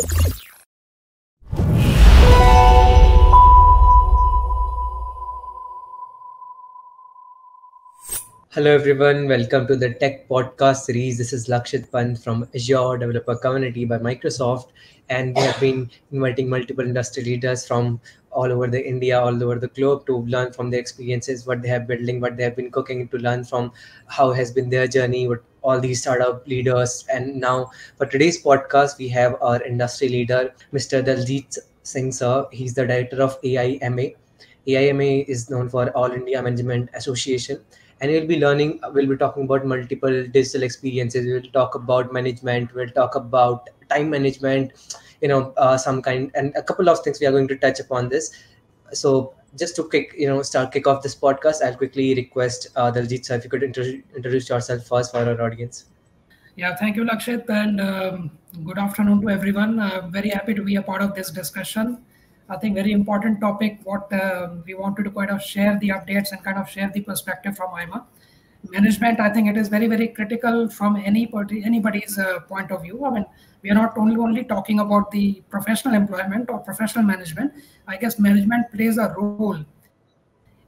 Hello everyone, welcome to the Tech Podcast series. This is Lakshit Pant from Azure Developer Community by Microsoft, and we have been inviting multiple industry leaders from all over the India, all over the globe to learn from their experiences, what they have building, what they have been cooking, to learn from how has been their journey with all these startup leaders. And now for today's podcast, we have our industry leader, Mr. Daljeet Singh sir. He's the director of AIMA. AIMA is known for All India Management Association, and we'll be talking about multiple digital experiences. We'll talk about management, we'll talk about time management, some kind, and a couple of things we are going to touch upon this. So just to kick off this podcast, I'll quickly request Daljit sir, if you could introduce yourself first for our audience. Yeah, thank you, Lakshit, and good afternoon to everyone. Very happy to be a part of this discussion. I think very important topic. What we wanted to kind of share the updates and kind of share the perspective from AIMA. Management, I think it is very, very critical from anybody's point of view. I mean, we are not only talking about the professional employment or professional management. I guess management plays a role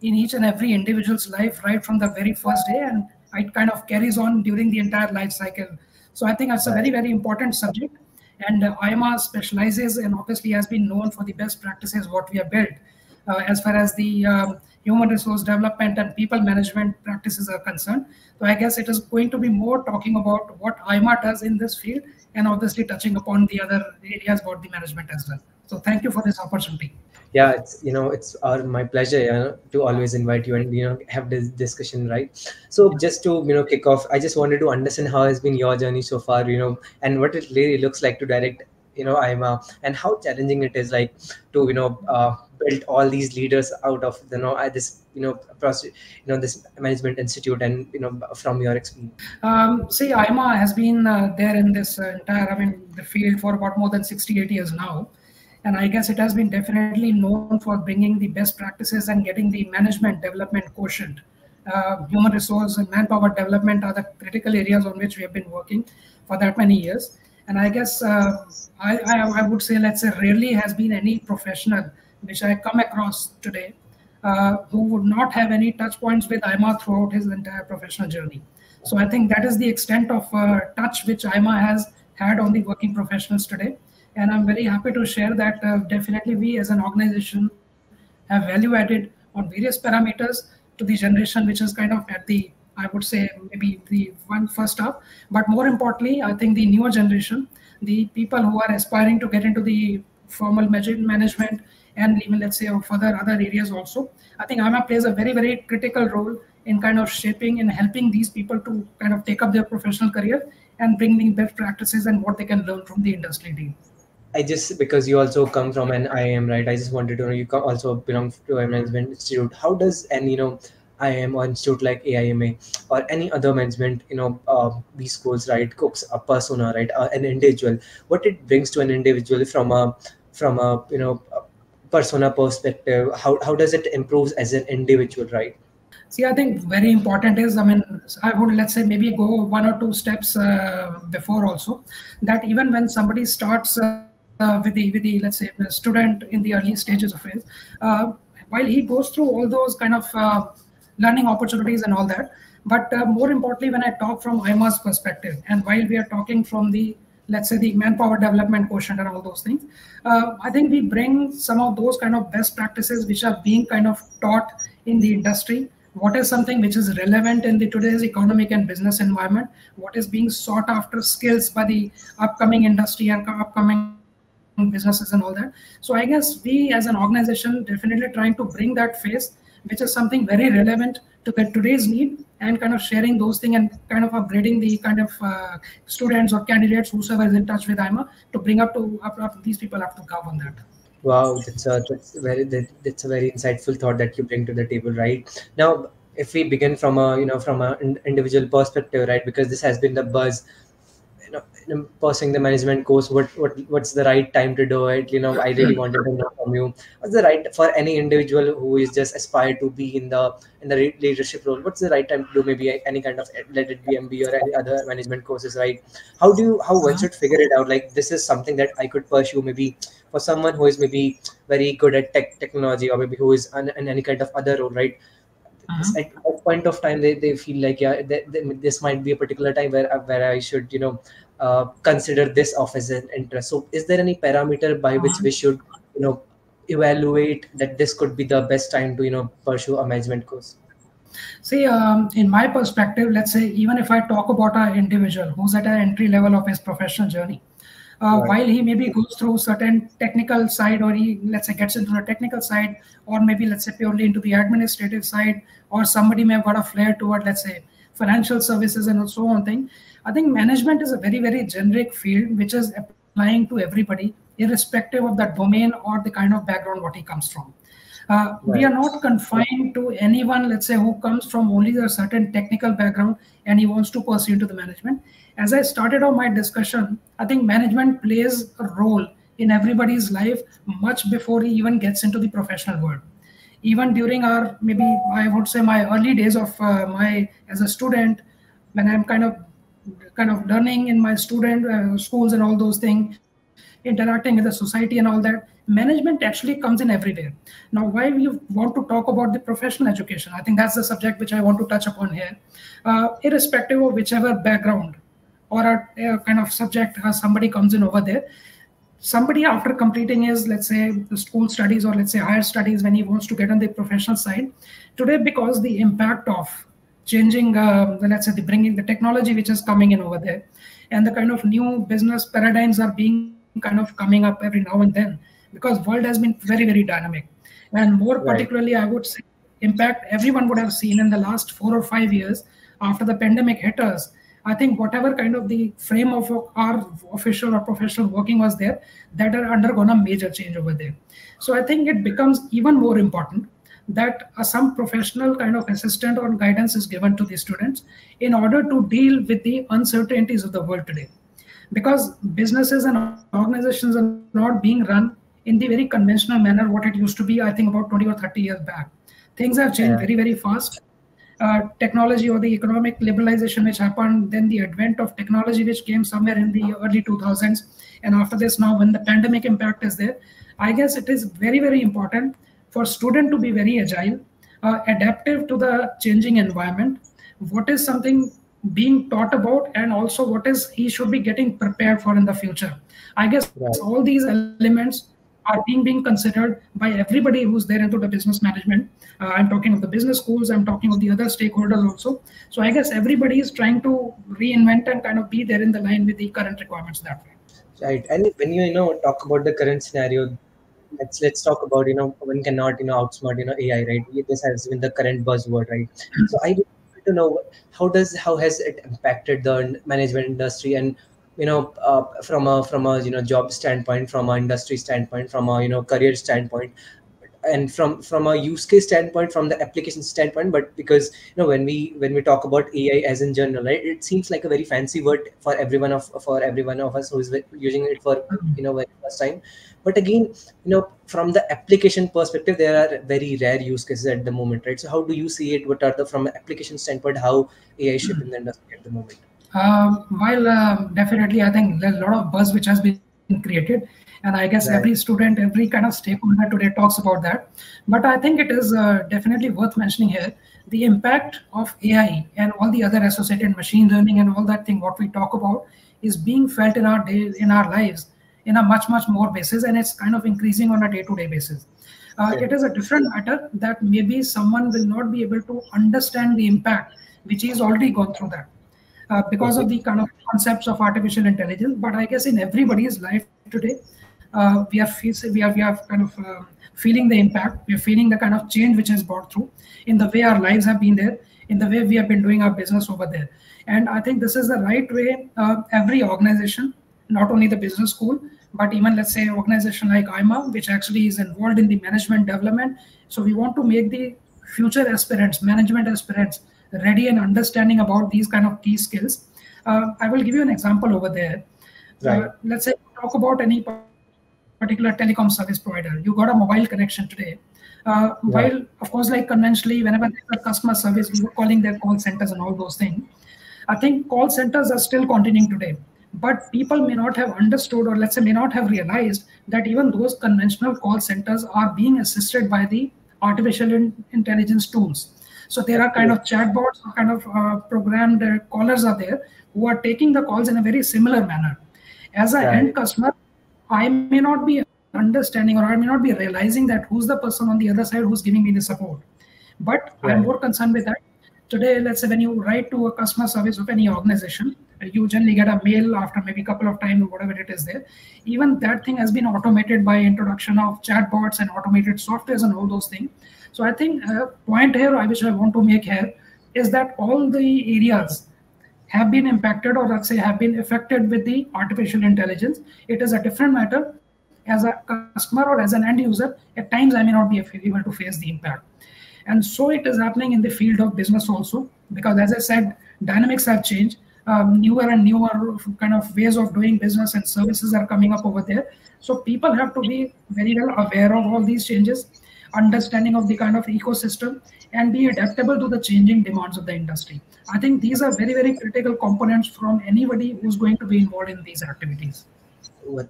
in each and every individual's life right from the very first day, and it kind of carries on during the entire life cycle. So I think that's a very, very important subject. And AIMA specializes and obviously has been known for the best practices what we have built as far as the human resource development and people management practices are concerned. So I guess it is going to be more talking about what AIMA does in this field, and obviously touching upon the other areas about the management as well. So thank you for this opportunity. Yeah, it's my pleasure to always invite you and have this discussion, right? So just to kick off, I just wanted to understand how has been your journey so far, and what it really looks like to direct IMA, and how challenging it is like to build all these leaders out of this process, this management institute, and from your experience. See, AIMA has been there in this entire the field for about more than 68 years now. And I guess it has been definitely known for bringing the best practices and getting the management development quotient. Human resource and manpower development are the critical areas on which we have been working for that many years. And I guess I would say, let's say, rarely has been any professional which I come across today who would not have any touch points with AIMA throughout his entire professional journey. So I think that is the extent of touch which AIMA has had on the working professionals today. And I'm very happy to share that definitely we as an organization have value added on various parameters to the generation, which is kind of at the, I would say, maybe the one first up. But more importantly, I think the newer generation, the people who are aspiring to get into the formal management and even, let's say, further other areas also, I think AIMA plays a very, very critical role in kind of shaping and helping these people to kind of take up their professional career and bring the best practices and what they can learn from the industry team. Because you also come from an IIM, right? I just wanted to know, you also belong to a management institute. How does an IIM or institute like AIMA or any other management these schools, right, cooks a persona, right, an individual, what it brings to an individual from a persona perspective? How does it improve as an individual, right? See, I think very important is, I would, let's say, maybe go one or two steps before also, that even when somebody starts with the let's say the student in the early stages of it, while he goes through all those kind of learning opportunities and all that, but more importantly, when I talk from AIMA's perspective, and while we are talking from the, let's say, the manpower development quotient and all those things, I think we bring some of those kind of best practices which are being kind of taught in the industry. What is something which is relevant in the today's economic and business environment? What is being sought after skills by the upcoming industry and upcoming businesses and all that. So I guess we as an organization definitely trying to bring that face, which is something very relevant to today's need, and kind of sharing those things and kind of upgrading the kind of students or candidates, whosoever is in touch with AIMA, to bring up these people up to curve on that. Wow, that's a very insightful thought that you bring to the table, right? Now, if we begin from a individual perspective, right, because this has been the buzz pursuing the management course, what's the right time to do it? I really wanted to know from you, what's the right for any individual who is just aspired to be in the leadership role, what's the right time to do maybe any kind of, let it be MBA or any other management courses, right? How one should figure it out, like this is something that I could pursue, maybe for someone who is maybe very good at technology, or maybe who is in any kind of other role, right? At what point of time they feel like, yeah, this might be a particular time where I should consider this off as an interest. So is there any parameter by which we should you know evaluate that this could be the best time to pursue a management course? See, in my perspective, let's say, even if I talk about an individual who's at an entry level of his professional journey, Right. while he maybe goes through certain technical side, or he, let's say, gets into the technical side, or maybe, let's say, purely into the administrative side, or somebody may have got a flair toward, let's say, financial services and so on thing. I think management is a very, very generic field which is applying to everybody, irrespective of the domain or the kind of background what he comes from. We are Right. not confined to anyone, let's say, who comes from only a certain technical background and he wants to pursue into the management. As I started on my discussion, I think management plays a role in everybody's life much before he even gets into the professional world. Even during our, maybe I would say, my early days of my as a student, when I'm kind of learning in my student schools and all those things, interacting with the society and all that, management actually comes in everywhere. Now, why we want to talk about the professional education, I think that's the subject which I want to touch upon here. Irrespective of whichever background or a kind of subject somebody comes in over there, somebody after completing his, let's say, the school studies, or let's say higher studies, when he wants to get on the professional side today, because the impact of changing let's say the bringing the technology which is coming in over there, and the kind of new business paradigms are being kind of coming up every now and then, because world has been very, very dynamic. And more Right. particularly, I would say, impact everyone would have seen in the last 4 or 5 years after the pandemic hit us. I think whatever kind of the frame of our official or professional working was there, that are undergone a major change over there. So I think it becomes even more important that some professional kind of assistant or guidance is given to the students in order to deal with the uncertainties of the world today, because businesses and organizations are not being run in the very conventional manner what it used to be, I think, about 20 or 30 years back. Things have changed Yeah. very, very fast. Technology, or the economic liberalization which happened, then the advent of technology which came somewhere in the early 2000s, and after this now when the pandemic impact is there, I guess it is very, very important for student to be very agile, adaptive to the changing environment, what is something being taught about, and also what is he should be getting prepared for in the future. I guess all Right. these elements are being considered by everybody who's there into the business management. I'm talking of the business schools, I'm talking of the other stakeholders also. So I guess everybody is trying to reinvent and kind of be there in the line with the current requirements that way. Right. And when talk about the current scenario, let's talk about one cannot outsmart AI, right? This has been the current buzzword, right? So I would like to know how has it impacted the management industry, and from a job standpoint, from a industry standpoint, from a career standpoint, and from a use case standpoint, from the application standpoint. But because when we talk about AI as in general, right, it seems like a very fancy word for every one of us who is using it for very first time. But again, from the application perspective, there are very rare use cases at the moment, right? So how do you see it? What are the, from an application standpoint, how AI is shaping the industry at the moment? While definitely, I think there's a lot of buzz which has been created, and I guess every Right. student, every kind of stakeholder today talks about that. But I think it is definitely worth mentioning here the impact of AI and all the other associated machine learning and all that thing. What we talk about is being felt in our day, in our lives, in a much, much more basis, and it's kind of increasing on a day-to-day basis. Yeah. It is a different matter that maybe someone will not be able to understand the impact which he's already gone through that, because Okay. of the kind of concepts of artificial intelligence. But I guess in everybody's life today, we are kind of feeling the impact. We are feeling the kind of change which has brought through in the way our lives have been there, in the way we have been doing our business over there. And I think this is the right way. Every organization, not only the business school, but even, let's say, organization like AIMA, which actually is involved in the management development. So we want to make the future aspirants, management aspirants, ready and understanding about these kind of key skills. I will give you an example over there. Right. Let's say talk about any particular telecom service provider. You got a mobile connection today. While Right. of course, like conventionally, whenever there's a customer service, we were calling their call centers and all those things. I think call centers are still continuing today, but people may not have understood, or let's say may not have realized that even those conventional call centers are being assisted by the artificial intelligence tools. So there are kind Absolutely. of chatbots, or kind of programmed callers are there who are taking the calls in a very similar manner. As an Right. end customer, I may not be understanding, or I may not be realizing that who's the person on the other side who's giving me the support. But I'm more Right. concerned with that. Today, let's say when you write to a customer service of any organization, you generally get a mail after maybe a couple of times or whatever it is there. Even that thing has been automated by introduction of chatbots and automated softwares and all those things. So I think a point here which I want to make here is that all the areas have been impacted, or let's say have been affected with the artificial intelligence. It is a different matter. As a customer or as an end user, at times I may not be able to face the impact. And so it is happening in the field of business also, because as I said, dynamics have changed. Newer and newer kind of ways of doing business and services are coming up over there. So people have to be very well aware of all these changes, understanding of the kind of ecosystem, and be adaptable to the changing demands of the industry. I think these are very, very critical components from anybody who's going to be involved in these activities. What,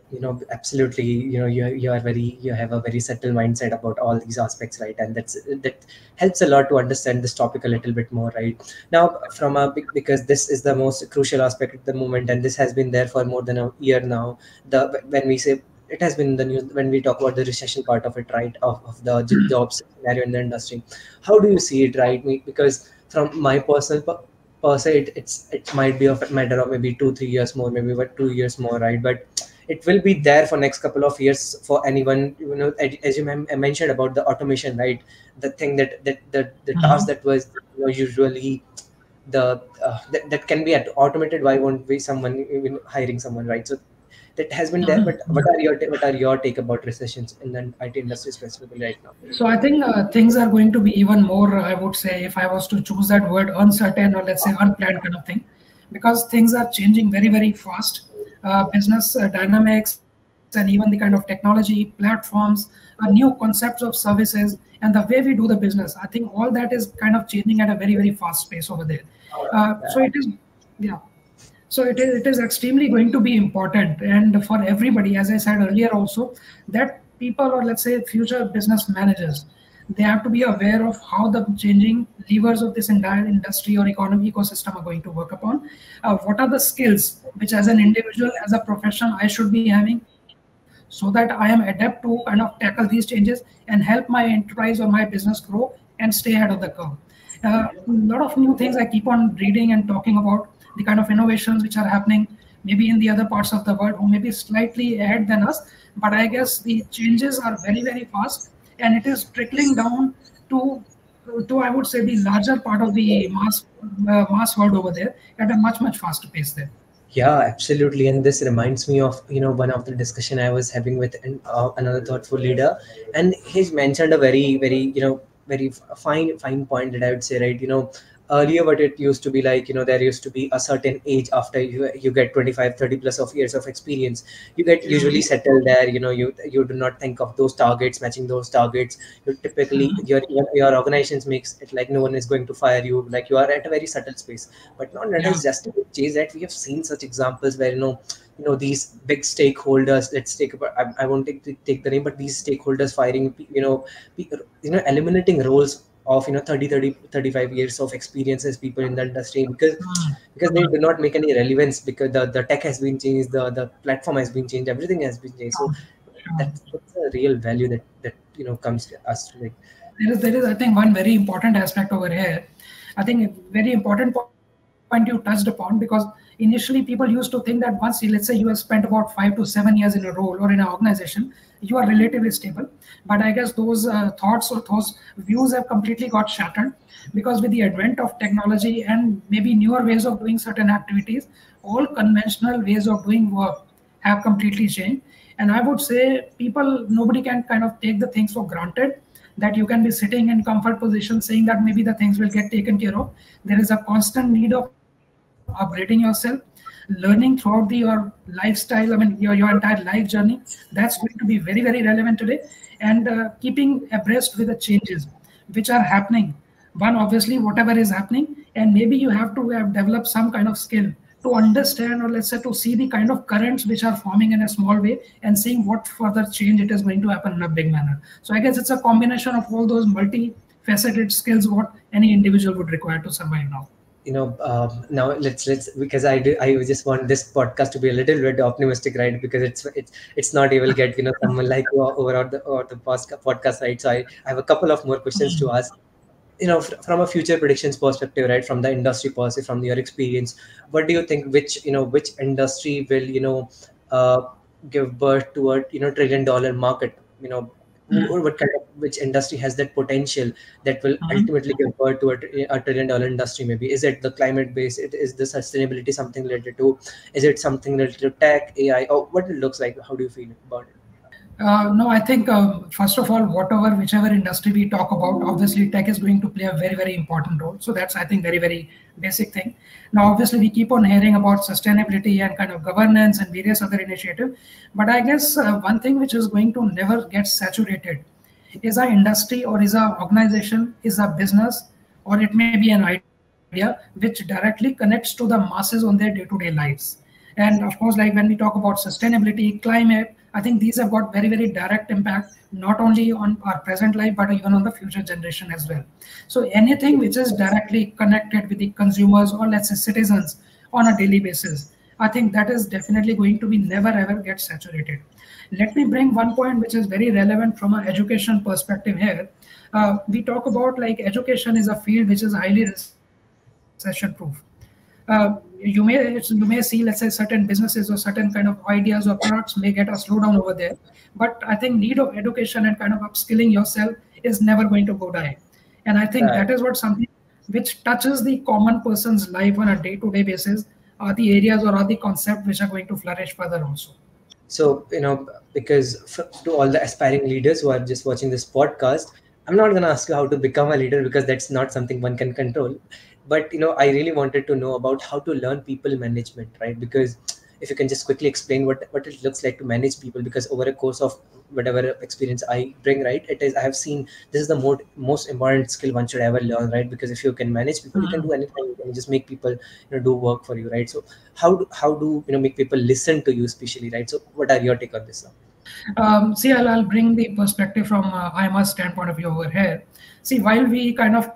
absolutely, you are very, you have a very subtle mindset about all these aspects, right? And that helps a lot to understand this topic a little bit more, right? Now, from a big, because this is the most crucial aspect at the moment, and this has been there for more than a year now. When we say it has been in the news, when we talk about the recession part of it, right, of the jobs scenario in the industry, how do you see it, right? Because from my personal per se, it might be a matter of maybe 2 3 years more, maybe what 2 years more, right? But it will be there for next couple of years for anyone, as you mentioned about the automation, right? The thing the task that was, usually that can be automated. Why won't be someone even hiring someone, right? So that has been there. But what are your take about recessions in the IT industry specifically right now? So I think things are going to be even more, I would say, if I was to choose that word, uncertain, or let's say unplanned kind of thing, because things are changing very, very fast. Business dynamics and even the kind of technology platforms, new concepts of services, and the way we do the business. I think all that is kind of changing at a very, very fast pace over there. So it is, yeah. So it is extremely going to be important, and for everybody, as I said earlier also, that people, or let's say future business managers, they have to be aware of how the changing levers of this entire industry or economy ecosystem are going to work upon. What are the skills which, as an individual, as a professional, I should be having, so that I am adept to kind of tackle these changes and help my enterprise or my business grow and stay ahead of the curve. A lot of new things I keep on reading and talking about, the kind of innovations which are happening maybe in the other parts of the world who may be slightly ahead than us, but I guess the changes are very, very fast, and it is trickling down to I would say the larger part of the mass world over there at a much, much faster pace there. Yeah, absolutely. And this reminds me of, one of the discussion I was having with another thoughtful leader, and he's mentioned a very, very, very fine point that I would say, right? Earlier what it used to be like, there used to be a certain age after you get 25 30 plus of years of experience, you get usually settled there. You do not think of those targets, matching those targets. You typically, your organizations makes it like no one is going to fire you, like you are at a very subtle space. But now that Yeah. has just changed, that we have seen such examples where, these big stakeholders, let's take I won't take the name, but these stakeholders firing, eliminating roles of 30 35 years of experiences people in the industry, because they do not make any relevance, because the tech has been changed, the platform has been changed, everything has been changed. So that's a real value that comes to us to, like. There is, I think, one very important aspect over here. I think a very important point you touched upon, because initially people used to think that once, let's say, you have spent about 5 to 7 years in a role or in an organization, you are relatively stable. But I guess those thoughts or those views have completely got shattered, because with the advent of technology and maybe newer ways of doing certain activities, all conventional ways of doing work have completely changed. And I would say people, nobody can kind of take the things for granted, that you can be sitting in comfort position saying that maybe the things will get taken care of. There is a constant need of change, upgrading yourself, learning throughout your lifestyle, I mean, your entire life journey. That's going to be very, very relevant today. And keeping abreast with the changes which are happening. One, obviously, whatever is happening, and maybe you have to have developed some kind of skill to understand, or let's say to see the kind of currents which are forming in a small way and seeing what further change it is going to happen in a big manner. So I guess it's a combination of all those multi-faceted skills what any individual would require to survive now. Now let's because I just want this podcast to be a little bit optimistic, right? Because it's not even get someone like you over or the podcast, right? So I have a couple of more questions to ask. From a future predictions perspective, right, from the industry perspective, from your experience, what do you think, which industry will give birth to a trillion-dollar market, or what kind of, which industry has that potential that will ultimately give birth to a trillion-dollar industry? Maybe is it the climate base, is the sustainability something related to, is it something related to tech, AI, or what it looks like? How do you feel about it? No, I think first of all, whichever industry we talk about, obviously tech is going to play a very, very important role. So that's, I think, very, very basic thing. Now, obviously, we keep on hearing about sustainability and kind of governance and various other initiatives. But I guess one thing which is going to never get saturated is a industry, or is a organization, is a business, or it may be an idea which directly connects to the masses on their day-to-day lives. And of course, like when we talk about sustainability, climate, I think these have got very, very direct impact, not only on our present life, but even on the future generation as well. So anything which is directly connected with the consumers, or let's say citizens, on a daily basis, I think that is definitely going to be never ever get saturated. Let me bring one point which is very relevant from an education perspective here. We talk about like education is a field which is highly recession proof. You may see, let's say, certain businesses or certain kind of ideas or products may get a slowdown over there, but I think need of education and kind of upskilling yourself is never going to go die. And I think Right. that is what something which touches the common person's life on a day-to-day basis are the areas or are the concepts which are going to flourish further also. So, because to all the aspiring leaders who are just watching this podcast, I'm not going to ask you how to become a leader, because that's not something one can control. But, I really wanted to know about how to learn people management, right? Because if you can just quickly explain what it looks like to manage people, because over a course of whatever experience I bring, right, it is, I have seen this is the most important skill one should ever learn, right? Because if you can manage people, you can do anything. You can just make people do work for you, right? So how do make people listen to you, especially, right? So what are your take on this now? See, I'll bring the perspective from IMA's standpoint of view over here. See, while we kind of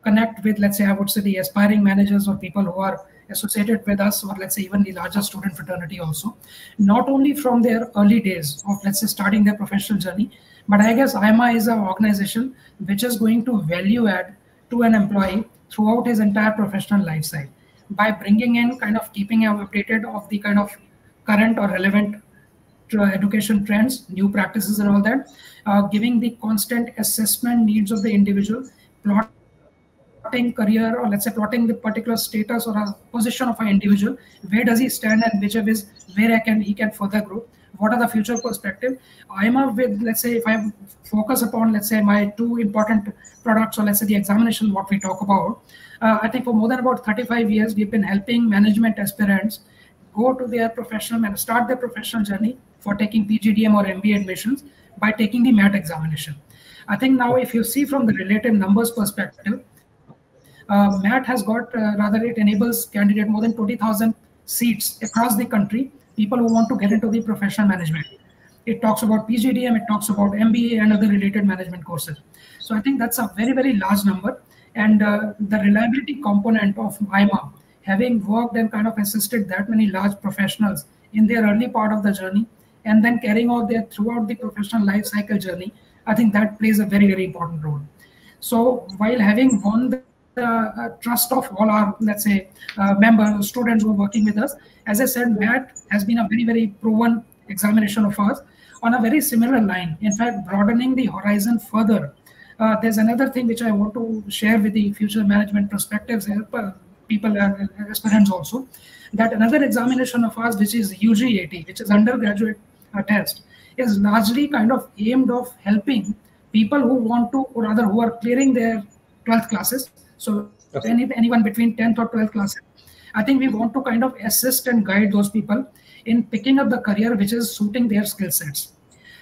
connect with, let's say, I would say the aspiring managers or people who are associated with us, or let's say even the larger student fraternity also, not only from their early days of, let's say, starting their professional journey, but I guess IMA is an organization which is going to value add to an employee throughout his entire professional life cycle by bringing in kind of keeping him updated of the kind of current or relevant education trends, new practices, and all that, giving the constant assessment needs of the individual, plotting career, or let's say plotting the particular status or a position of an individual. Where does he stand, and which of his where he can further grow? What are the future perspective? I'm a with, let's say, if I focus upon, let's say, my two important products, or let's say the examination what we talk about. I think for more than about 35 years we've been helping management aspirants go to their professional start their professional journey for taking PGDM or MBA admissions by taking the MAT examination. I think now, if you see from the relative numbers perspective, MAT has got, rather, it enables candidate more than 20,000 seats across the country, people who want to get into the professional management. It talks about PGDM, it talks about MBA and other related management courses. So I think that's a very, very large number. And the reliability component of IMA, having worked and kind of assisted that many large professionals in their early part of the journey, and then carrying out their throughout the professional life cycle journey, I think that plays a very, very important role. So while having won the trust of all our, let's say, members, students who are working with us, as I said, MAT has been a very, very proven examination of ours on a very similar line. In fact, broadening the horizon further. There's another thing which I want to share with the future management perspectives, people, aspirants also, that another examination of ours, which is UGAT, which is undergraduate test, is largely kind of aimed of helping people who want to, or rather who are clearing their 12th classes. So Okay. anyone between 10th or 12th classes, I think we want to kind of assist and guide those people in picking up the career which is suiting their skill sets.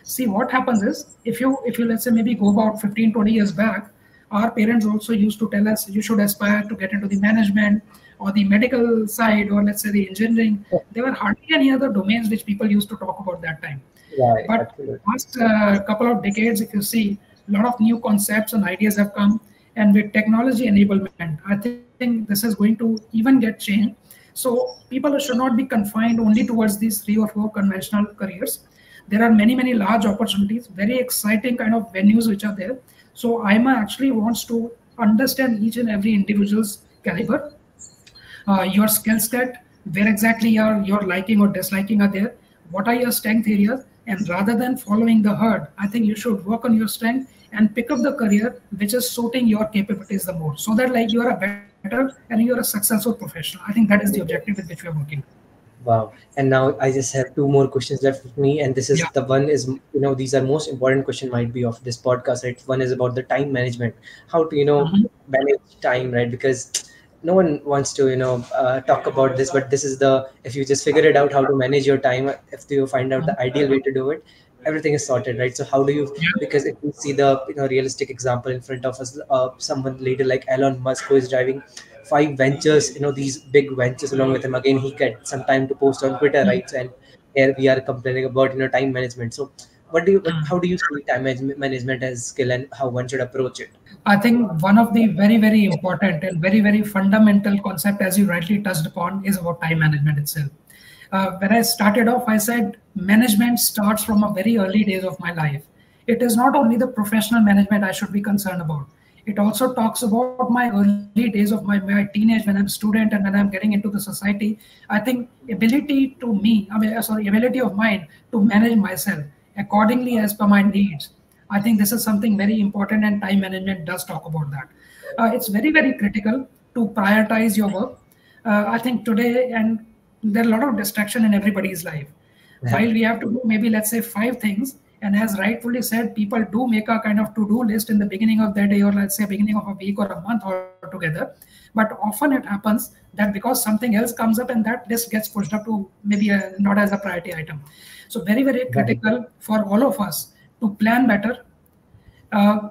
See, what happens is, if you let's say maybe go about 15, 20 years back, our parents also used to tell us you should aspire to get into the management or the medical side, or let's say the engineering. There were hardly any other domains which people used to talk about that time. Right, But absolutely. last couple of decades, if you see, a lot of new concepts and ideas have come, and with technology enablement, I think this is going to even get changed. So people should not be confined only towards these 3 or 4 conventional careers. There are many, many large opportunities, very exciting kind of venues which are there. So IMA actually wants to understand each and every individual's caliber, your skill set, where exactly your liking or disliking are there, what are your strength areas, and rather than following the herd, I think you should work on your strength and pick up the career which is suiting your capabilities the most, so that like you are a better and you're a successful professional. I think that is the objective with which we are working. Wow. And now I just have two more questions left with me. And this Yeah. is the one is, these are most important question might be of this podcast, right? One is about the time management, how to, Mhm. manage time, right? Because no one wants to, talk about this, but this is if you just figure it out, how to manage your time, if you find out the ideal way to do it, everything is sorted, right? So how do you, Yeah. because if you see the, realistic example in front of us, someone later like Elon Musk, who is driving 5 ventures, these big ventures along with him. Again, he get some time to post on Twitter, right? And here we are complaining about, time management. So how do you see time management as skill, and how one should approach it? I think one of the very, very important and very, very fundamental concept, as you rightly touched upon, is about time management itself. When I started off, I said management starts from a very early days of my life. It is not only the professional management I should be concerned about. It also talks about my early days of my teenage, when I'm a student and when I'm getting into the society. I think ability to me, ability of mine to manage myself accordingly as per my needs. I think this is something very important, and time management does talk about that. It's very, very critical to prioritize your work. I think today, and there are a lot of distraction in everybody's life. While we have to do maybe let's say 5 things, and as rightfully said, people do make a kind of to-do list in the beginning of their day, or let's say beginning of a week or a month altogether. But often it happens that because something else comes up, and that list gets pushed up to maybe not as a priority item. So very, very Right. critical for all of us to plan better, uh,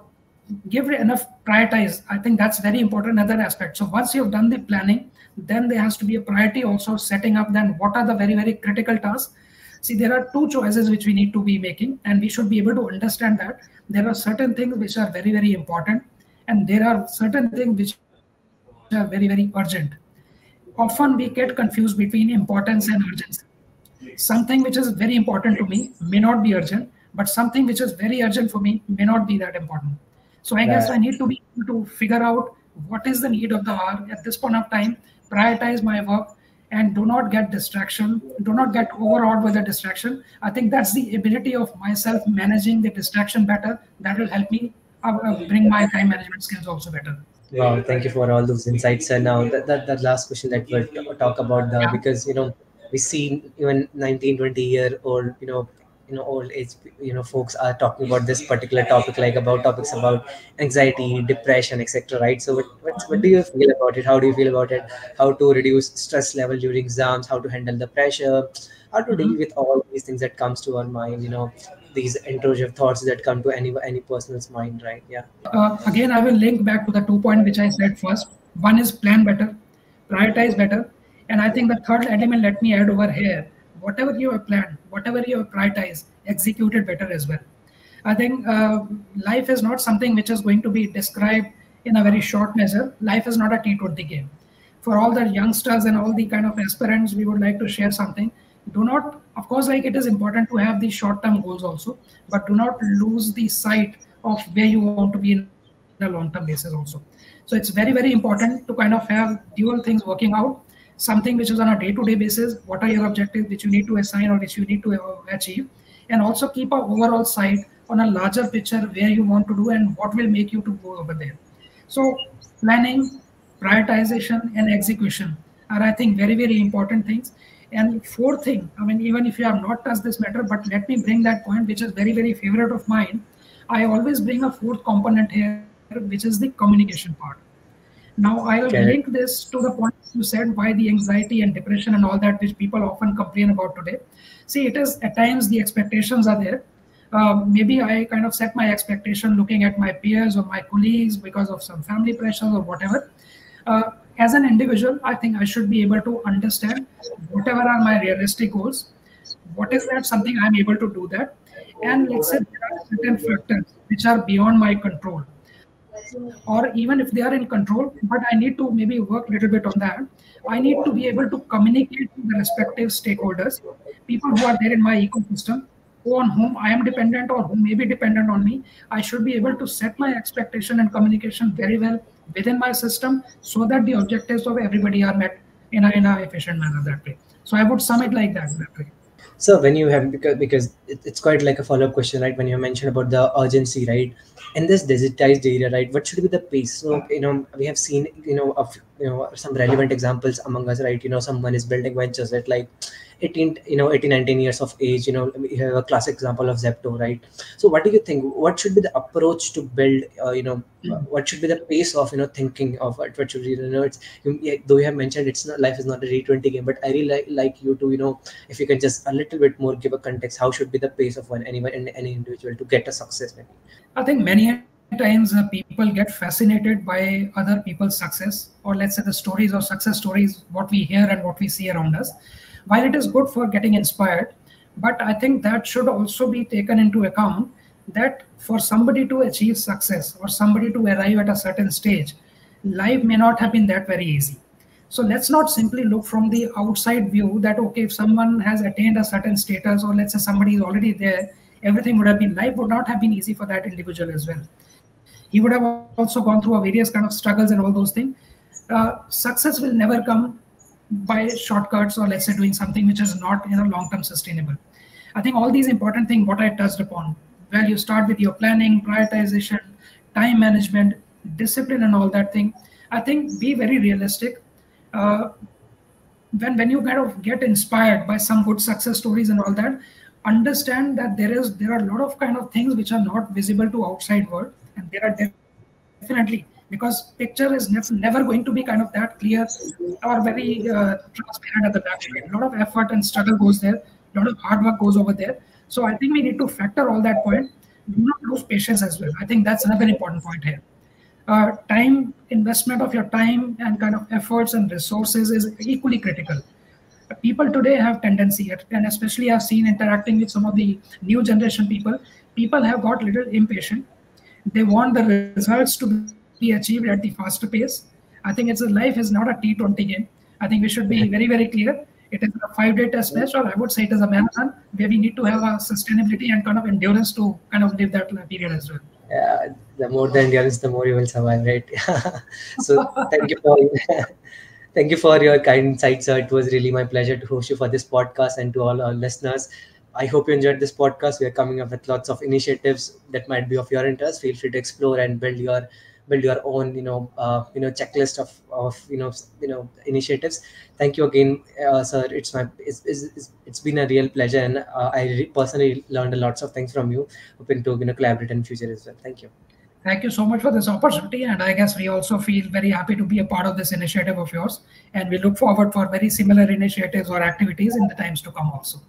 give it enough prioritize. I think that's very important another aspect. So once you've done the planning, then there has to be a priority also setting up then what are the very, very critical tasks. See, there are two choices which we need to be making, and we should be able to understand that there are certain things which are very, very important, and there are certain things which are very, very urgent. Often we get confused between importance and urgency. Something which is very important to me may not be urgent, but something which is very urgent for me may not be that important. So I guess I Right. need to be able to figure out what is the need of the hour at this point of time, prioritize my work, and do not get distraction, do not get overawed with the distraction. I think that's the ability of myself managing the distraction better. That will help me bring my time management skills also better. Wow, thank you for all those insights. And now that last question that we'll talk about, Yeah. because we see even 19, 20-year old, old age, folks are talking about this particular topic, like about topics about anxiety, depression, etc. Right? So what do you feel about it? How do you feel about it? How to reduce stress level during exams? How to handle the pressure? How to deal Mhm. with all these things that comes to our mind? These intrusive thoughts that come to any person's mind, right? Yeah. Again, I will link back to the 2 point which I said first. One is plan better, prioritize better. And I think the third element, let me add over here, whatever you have planned, whatever you have prioritized, execute it better as well. I think life is not something which is going to be described in a very short measure. Life is not a T20 game. For all the youngsters and all the kind of aspirants, we would like to share something. Do not, of course, like it is important to have the short-term goals also, but do not lose the sight of where you want to be in a long-term basis also. So it's very, very important to kind of have dual things working out. Something which is on a day-to-day basis, what are your objectives which you need to assign or which you need to achieve, and also keep a overall sight on a larger picture where you want to do and what will make you to go over there. So planning, prioritization, and execution are, I think, very, very important things. And fourth thing, I mean, even if you have not touched this matter, but let me bring that point, which is very, very favorite of mine. I always bring a fourth component here, which is the communication part. Now, I'll Correct. link this to the point you said why the anxiety and depression and all that, which people often complain about today. See, it is at times the expectations are there. Maybe I kind of set my expectation looking at my peers or my colleagues because of some family pressures or whatever. As an individual, I think I should be able to understand whatever are my realistic goals. What is that something I'm able to do that? And let's say there are certain factors which are beyond my control, or even if they are in control, but I need to maybe work a little bit on that. I need to be able to communicate to the respective stakeholders, people who are there in my ecosystem, who on whom I am dependent or who may be dependent on me. I should be able to set my expectation and communication very well within my system so that the objectives of everybody are met in a efficient manner that way. So I would sum it like that way. So when you have, it's quite like a follow-up question, right? When you mentioned about the urgency, right? In this digitized area, right? What should be the pace? So we have seen some relevant examples among us, right? Someone is building ventures at like 18 19 years of age. We have a classic example of Zepto, right? So what do you think? What should be the approach to build? What should be the pace of thinking of it? What should it's though you have mentioned it's not, life is not a T20 game, but I really like you to if you can just a little bit more give a context, how should be the pace of anyone and any individual to get a success maybe. I think many times people get fascinated by other people's success, or let's say the stories or success stories, what we hear and what we see around us. While it is good for getting inspired, but I think that should also be taken into account that for somebody to achieve success or somebody to arrive at a certain stage, life may not have been that very easy. So let's not simply look from the outside view that, okay, if someone has attained a certain status, or let's say somebody is already there, everything would have been, life would not have been easy for that individual as well. He would have also gone through a various kind of struggles and all those things. Success will never come by shortcuts, or let's say doing something which is not long-term sustainable. I think all these important things, what I touched upon, well, you start with your planning, prioritization, time management, discipline, and all that thing. I think be very realistic. Uh, when you kind of get inspired by some good success stories and all that, understand that there are a lot of kind of things which are not visible to outside world, and there are definitely, because picture is never going to be kind of that clear or very transparent at the back side. A lot of effort and struggle goes there, a lot of hard work goes over there. So I think we need to factor all that point. Do not lose patience as well. I think that's another important point here. Time investment of your time and kind of efforts and resources is equally critical. People today have tendency, and especially I've seen interacting with some of the new generation people have got little impatient. They want the results to be achieved at the faster pace. I think life is not a T20 game. I think we should be very, very clear. It is a 5-day test match, or I would say it is a marathon where we need to have a sustainability and kind of endurance to kind of live that period as well. The more the endurance, the more you will survive, right? So thank you for thank you for your kind insights, sir. It was really my pleasure to host you for this podcast, and to all our listeners. I hope you enjoyed this podcast. We are coming up with lots of initiatives that might be of your interest. Feel free to explore and build your own checklist of initiatives. Thank you again, sir. It's been a real pleasure, and personally learned a lots of things from you. Hoping to collaborate in future as well. Thank you. Thank you so much for this opportunity, and I guess we also feel very happy to be a part of this initiative of yours, and we look forward for very similar initiatives or activities in the times to come also.